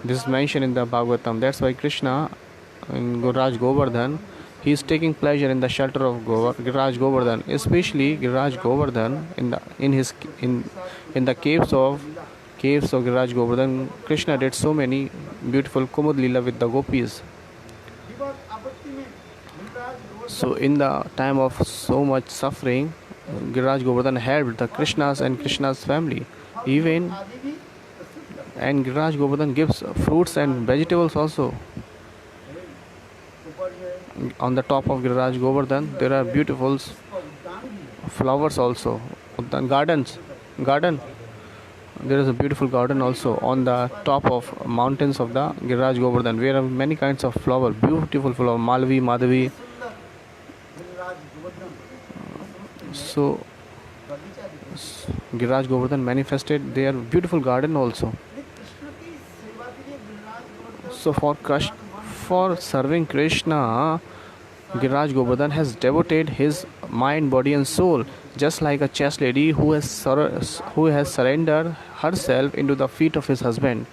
This is mentioned in the Bhagavatam. That's why Krishna in Giriraj Govardhan, He is taking pleasure in the shelter of Giriraj Govardhan, especially Giriraj Govardhan in the caves of Giriraj Govardhan. Krishna did so many beautiful Kumud Leela with the gopis. विवाद आपत्ति में Giriraj Govardhan So in the time of so much suffering, Giriraj Govardhan helped the Krishnas and Krishna's family. Even आदि भी प्रस्तुत करते and Giriraj Govardhan gives fruits and vegetables also. हैं। ऊपर जो है On the top of Giriraj Govardhan, there are beautiful उसका उद्यान भी है। flowers also. Udyan garden. There is a beautiful garden also on the top of mountains of the Giriraj Govardhan, where are many kinds of flower, beautiful flower, Malvi, Madhavi. सुंदर Giriraj Govardhan So बगीचा दिखे। Giriraj Govardhan manifested their beautiful garden also. लेकिन कृष्ण की सेवा के लिए Giriraj Govardhan So for serving Krishna, Giriraj Govardhan has devoted his mind, body, and soul, just like a chess lady who has surrendered herself into the feet of his husband,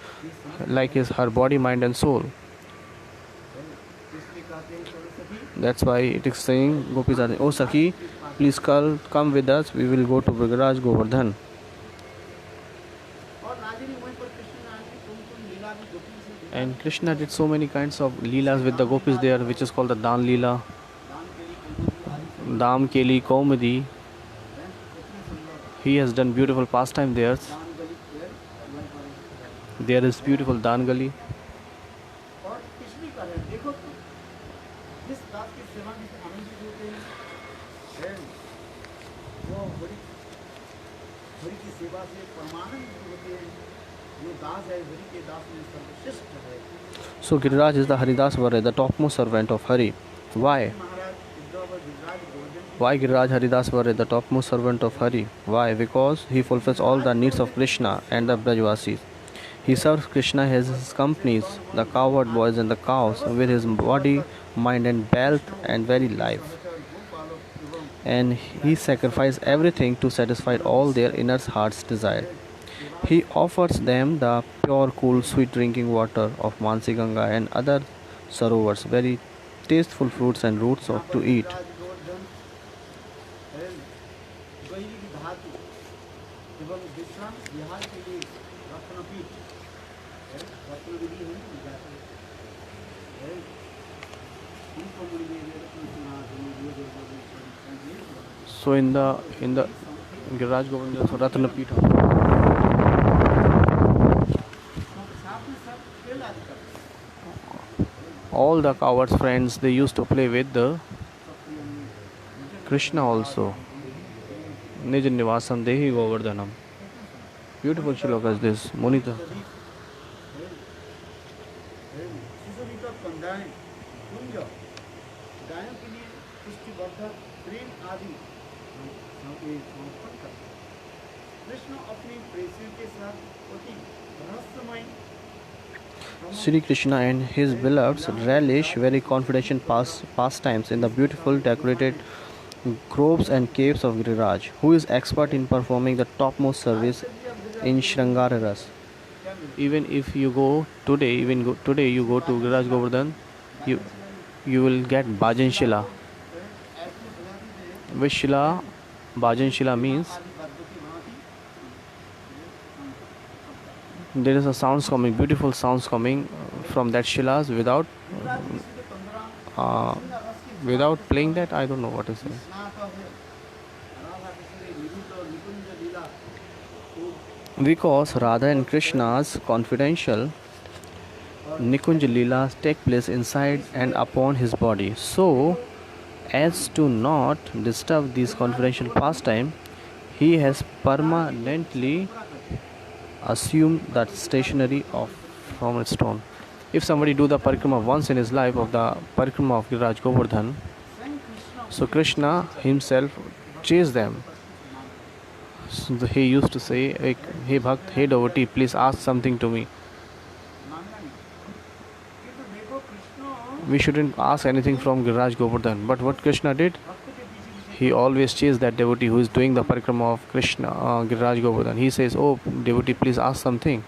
like her body, mind, and soul. इसलिए कहते हैं Saraswati That's why it is saying, Gopis are saying, "Oh Sakhi, please come with us. We will go to Giriraj Govardhan." और नाजिनी वहीं पर कृष्ण नारायण की तुम लीला भी गोपी से देखा। And Krishna did so many kinds of leelas with the gopis there, which is called the Dan Leela, दान के लिए कोई भी Dam Keli, Kaumadi. आदि कितने सुंदर He has done beautiful pastime there. दान गली पेड़ अलग पर There is beautiful Dan Gali. और किस भी करें देखो तो जिस दास की सेवा में से आनंदित होते हैं वो बड़ी हरि की सेवा से परमानंद होते हैं। जो दास है हरि के दास में सर्वश्रेष्ठ है। So Giriraj is the Haridas Varya, the topmost servant of Hari. Why? महाराज उद्धव और गिरिराज गोवर्धन की Why Giriraj Haridas Varya, the topmost servant of Hari? Why? Because he fulfills all the needs of Krishna and the Brajvasis. He serves Krishna as his companies, the cowherd boys and the cows, with his body, mind, and wealth and very life. गोपालों एवं And he sacrifices everything to satisfy all their inner heart's desire. He offers them the pure, cool, sweet drinking water of Mansi Ganga and other sarovars, very tasteful fruits and roots to eat. Giriraj Govardhan है Gary धातु एवं विश्राम विहार के लिए रत्नपीठ है। रत्नगिरी है ना जाते है उनको मुड़ी में रत्न सिंहासन ये जो So in the Giriraj Govardhan, there is Ratna Pita. साथ में सब खेल आदि करते हैं। All the cowards friends, they used to play with the Krishna also. Nij Nivasam Dehi Govardhanam. Beautiful shloka is this, Munita. सुशोभित कंधाएं कुंज गायों के लिए पुष्टिवर्धक प्रेम आदि समर्पण करते हैं। कृष्ण अपनी प्रेयसी के साथ अति रहस्यमय Sri Krishna and his beloveds relish very confidential pastimes in the beautiful decorated groves and caves of Giriraj, who is expert in performing the topmost service in Shrangara Ras. Even if you go today, you go to Giriraj Govardhan, you will get Bhajan Shila. Which Shila? Bhajan Shila means there is a sounds coming, beautiful sounds coming from that Shilas without playing that. I don't know what is it. Because Radha and Krishna's confidential Nikunj Leelas take place inside and upon his body. So, as to not disturb these confidential pastime, he has permanently assumed that stationery from a stone. If somebody do the parikrama once in his life of the parikrama of Giriraj Govardhan, so Krishna himself chased them. So he used to say, "Hey Bhakt, hey devotee, please ask something to me." We shouldn't ask anything from Giriraj Govardhan. But what Krishna did, he always chased that devotee who is doing the parikrama of Krishna, Giriraj Govardhan. He says, "Oh devotee, please ask something.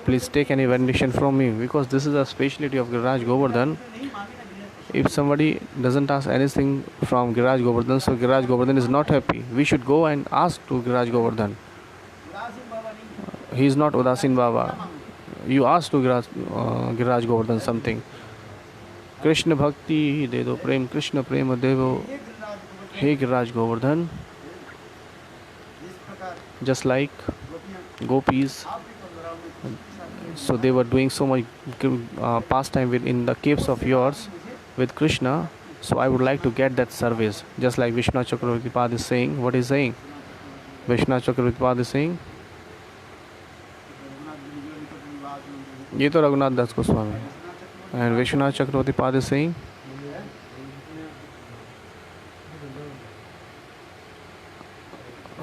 Please take any benediction from me." Because this is a speciality of Giriraj Govardhan. If somebody doesn't ask anything from Giriraj Govardhan, so Giriraj Govardhan is not happy. We should go and ask to Giriraj Govardhan. उदासीन बाबा नहीं, He is not Udasin Baba. You ask to Giriraj Govardhan something. Krishna Bhakti de do prem, Krishna prema devo. ये Giriraj Hey Giriraj Govardhan Govardhan, जिस प्रकार just like गोपियां gopis, आपके पंद्रह में so they were doing so much pastime in the caves of yours with Krishna. So I would like to get that service, just like Vishnu Chakravarti Pad is saying. What is saying? Vishnu Chakravarti Pad is saying. ये तो रघुनाथ दास Goswami and Vishwanath Chakravarti Pad is saying.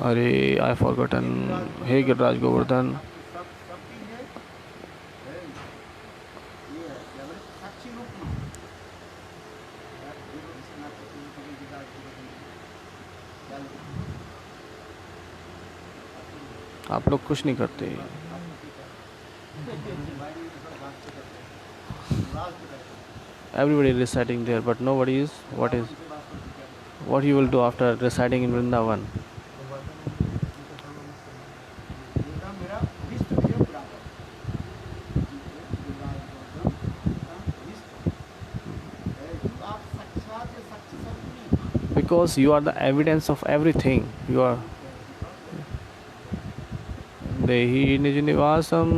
Arey, I forgotten. Hey Giriraj Govardhan. सबकी है, ये है क्या बोले साक्षी रूप में आप लोग कुछ नहीं करते. Everybody is reciting there, but nobody is. What you will do after reciting in Vrindavan? मेरा विष्ट है पूरा आप साक्षात साक्षी सब Because you are the evidence of everything. You are. Dehi nij nivasam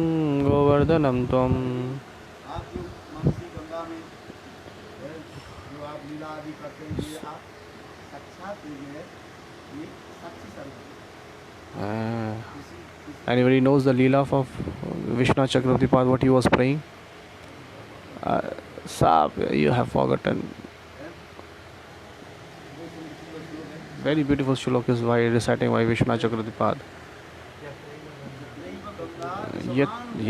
govardhanam tvam. आप जो मनसी गंगा में जो आप लीला आदि करते हैं ये आप साक्षात ये साक्षी सर्व Anybody knows the Leela of Vishnu Chakravarti Pad, what he was praying? Saab, you have forgotten. Very beautiful shlok is why reciting by Vishnu Chakravarti Pad.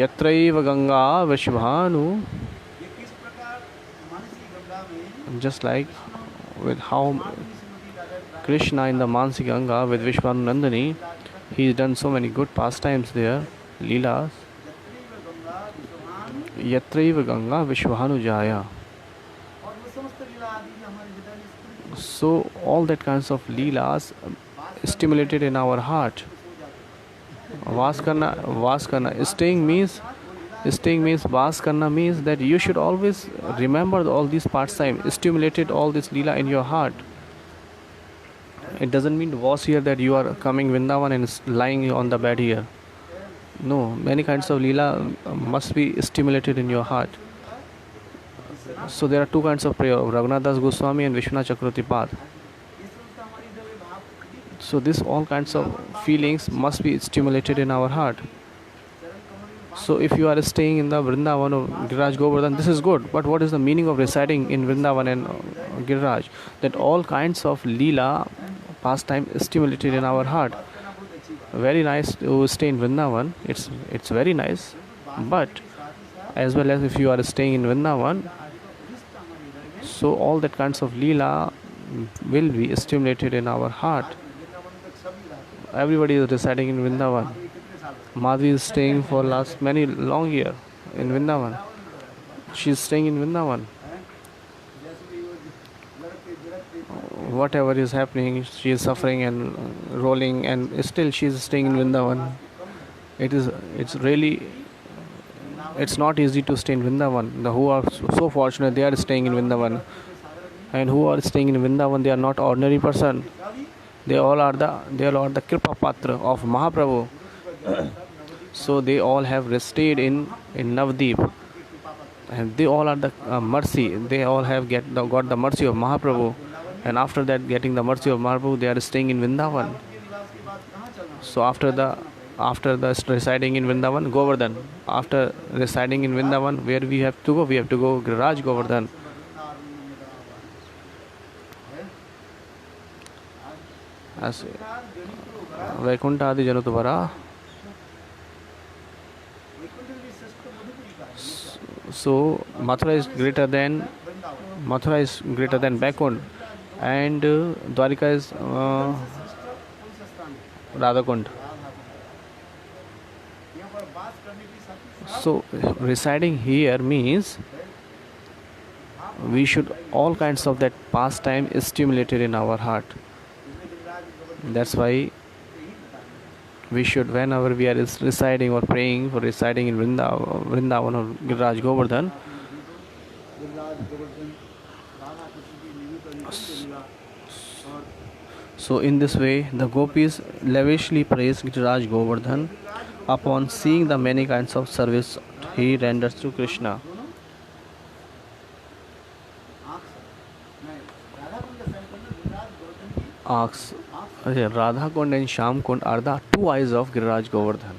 Yatraiva Ganga Vishvanu. ये किस प्रकार मनसी गंगा में Just like with how Krishna in the Mansi Ganga with Vishvanu Nandani, he's done so many good pastimes there, Leelas. Yatraiva Ganga Vishvanu Jaya. और वो समस्त लीला आदि हमारे हृदय में स्थित So all that kinds of Leelas stimulated in our heart. Vas karna. Staying means vas karna means that you should always remember all these pastimes, stimulated all this Leela in your heart. It doesn't mean was here that you are coming Vrindavan and lying on the bed here. No, many kinds of Leela must be stimulated in your heart. So there are two kinds of prayer, Raghunath Das Goswami and Vishwanath Chakravarti Pad. So this all kinds of feelings must be stimulated in our heart. So if you are staying in the Vrindavan or Giriraj Govardhan, this is good. But what is the meaning of residing in Vrindavan and Giriraj? That all kinds of Leela pastime stimulated in our heart. Very nice to stay in Vrindavan. It's very nice. But as well as if you are staying in Vrindavan, so all that kinds of Leela will be stimulated in our heart. Everybody is residing in Vrindavan. Madhvi is staying for last many long years in Vrindavan. She is staying in Vrindavan. Whatever is happening, she is suffering and rolling, and still she is staying in Vrindavan. It's not easy to stay in Vrindavan. The who are so fortunate, they are staying in Vrindavan, and who are staying in Vrindavan, they are not ordinary person. They all are the Kripa Patra of Mahaprabhu. So they all have stayed in Navdeep, and they all are the mercy. They all have got the mercy of Mahaprabhu, and after that, getting the mercy of Mahaprabhu, they are staying in Vrindavan. So after the residing in Vrindavan, Govardhan. After residing in Vrindavan, where we have to go? We have to go Giriraj Govardhan. As Vaikuntha Adi Janutavara. So Mathura is greater than Vaikuntha, and Dwarika is Radhakund. So residing here means we should all kinds of that pastime is stimulated in our heart. इसलिए Giriraj Govardhan That's why यही बताते we should, whenever we are reciting or praying for reciting in Vrindavan or Giraj Govardhan, Giriraj Govardhan Radha Krishna की निमित्त और निकुंज लीला और so in this way the gopis lavishly praise Giraj Govardhan upon seeing the many kinds of service he renders to Krishna. दोनों आँख से नहीं राधा कुंड संपन्न गिरिराज गोवर्धन की Asks, आँख से Radha Kund and Sham Kund are the two eyes of Giraj Govardhan.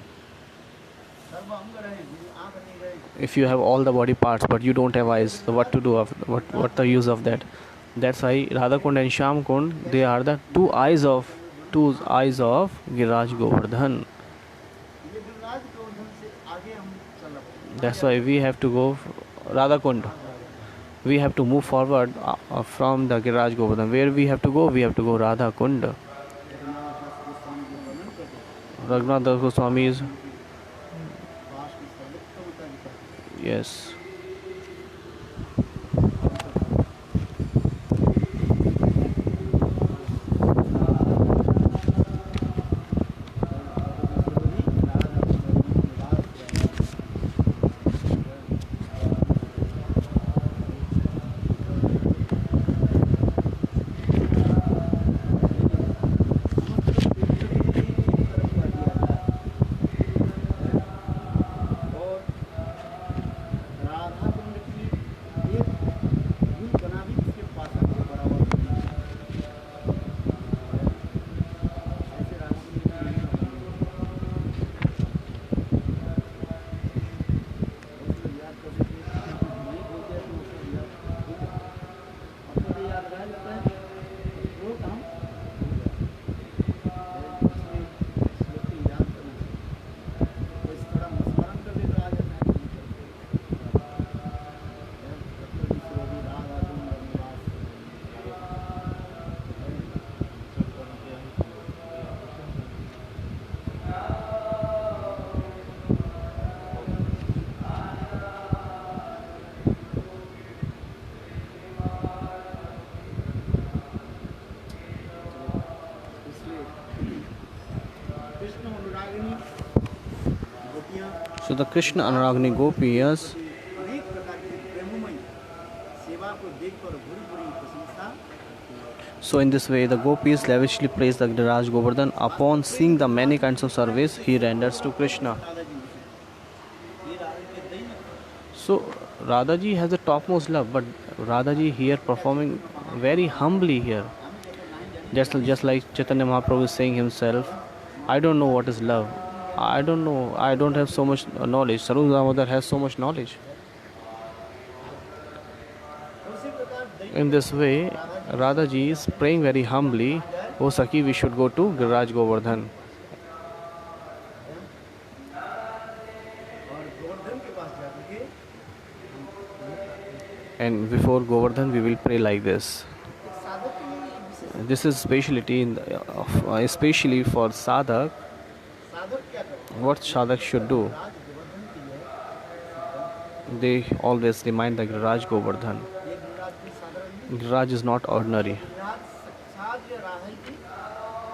सर्व अंग रहे आँख नहीं रहे If you have all the body parts but you don't have eyes, so what to do of what the use of that? That's why Radha Kund and Sham Kund, they are the two eyes of Giraj Govardhan. ये गिरिराज गोवर्धन से आगे हम चल रहे हैं That's why we have to go Radha Kund. We have to move forward from the Giraj Govardhan. Where we have to go? We have to go Radha Kund. Raghunath Das Goswami Raghunath Das Goswami जी वर्णन करते is, हैं वास की सर्वोत्तमता दिखाते हैं yes. और राधा कुंड की एक भूल बना भी उसके पास से बराबर होती है। ऐसे राधा कुंड की नहीं उसको याद कर दीजिए नहीं भूलते हैं तो उसको याद ठीक है आपको तो याद रह जाता है वो काम इसलिए इस व्यक्ति याद करना चाहिए तो इस तरह स्मरण कर ले तो आ जाता है कृष्ण अनुरागिनी गोपियाँ So the Krishna Anuragini Gopis, अनेक प्रकार की प्रेममयी सेवा को देखकर बुरी बुरी प्रशंसा so in this way the gopis lavishly praise the Giraj Govardhan upon seeing the many kinds of service he renders to Krishna. दादाजी ये राधा के then So Radhaji has the topmost love, but Radhaji here performing very humbly here. Just like Chaitanya Mahaprabhu is saying himself, I don't know what is love. I don't know. I don't have so much knowledge. Saroj Damodar has so much knowledge. उसी प्रकार then In this way, Radhaji is praying very humbly, O Saki, we should go to Giraj Govardhan. और गोवर्धन के पास जाकर के And before Govardhan, we will pray like this. एक साधक के लिए एक विशेष This is speciality especially for sadhak. साधक क्या करे What sadhak should do? राज गोवर्धन की है They always remind the Giraj Govardhan. ये गिरिराज की साधारण नहीं Giraj is not ordinary. Giriraj साक्ष्यात ये राहल की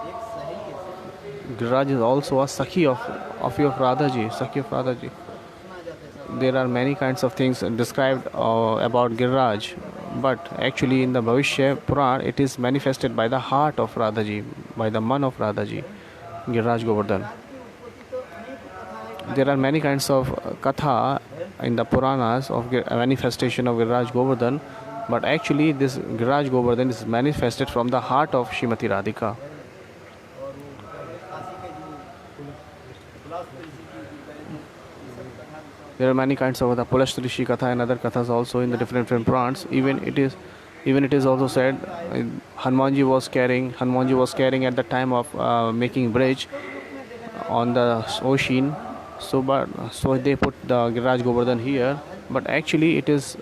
एक सहेली है Giraj is also a Sakhi of Radhaji, Sakhi of Radhaji. सुना जाता है सब There are many kinds of things described about Giraj, but actually in the Bhavishya Puran it is manifested by the heart of Radhaji, by the man of Radhaji, Giraj Govardhan. राज की उत्पत्ति तो अनेक कथा है There are many kinds of katha in the Puranas of manifestation of Giraj Govardhan, but actually this Giraj Govardhan is manifested from the heart of Shrimati Radhika. और वो काशी के जो पुलास ऋषि की जो पहले ये सब कथा सब There are many kinds of the Pulashtrishi Katha and other kathas also in the different Purans. Even it is also said Hanumanji was carrying at the time of making bridge on the ocean. So they put the Giraj Govardhan here, but actually this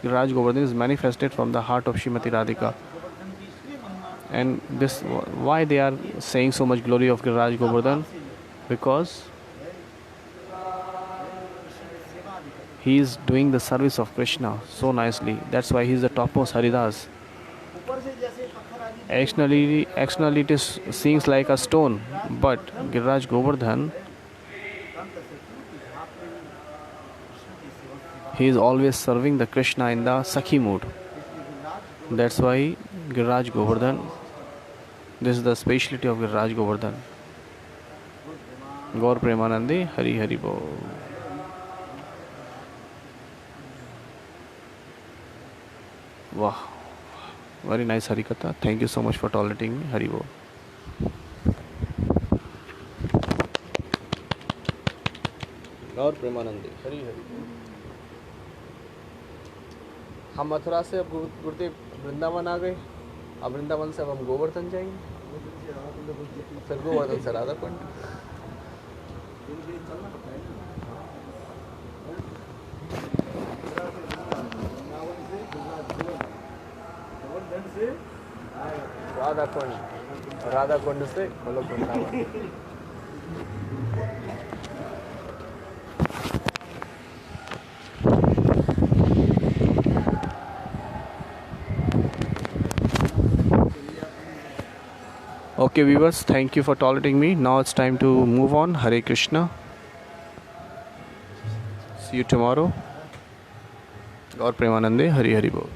Giraj Govardhan is manifested from the heart of Shrimati Radhika. Govardhan की इसलिए महिमा And this why they are saying so much glory of Giraj Govardhan, because Krishna की सेवा भी करते he is doing the service of Krishna so nicely. That's why he is the topmost Haridas. ऊपर से जैसे पत्थर आदि Externally it is seems like a stone, but Giriraj Govardhan, तंत्र से क्योंकि भाव में कृष्ण की सेवा he is always serving the Krishna in the Sakhi mood. इसलिए Giriraj That's why Giriraj Govardhan, this is the speciality of Giriraj Govardhan. Gaur Premanande, Hari Hari Bol. Wow, very nice Harikatha. Thank you so much for tolerating me. Hari Bol. Gaur Premanande, Hari Hari Bol. हम मथुरा से अब गुरुदेव वृंदावन आ गए. अब वृंदावन से अब हम गोवर्धन जाएंगे, फिर गोवर्धन से राधा कुंड. राधा कुंड से Golok Vrindavan. Okay viewers, thank you for tolerating me. Now it's time to move on. Hare Krishna. See you tomorrow. Gaur Premanande, Hari Hari Bol.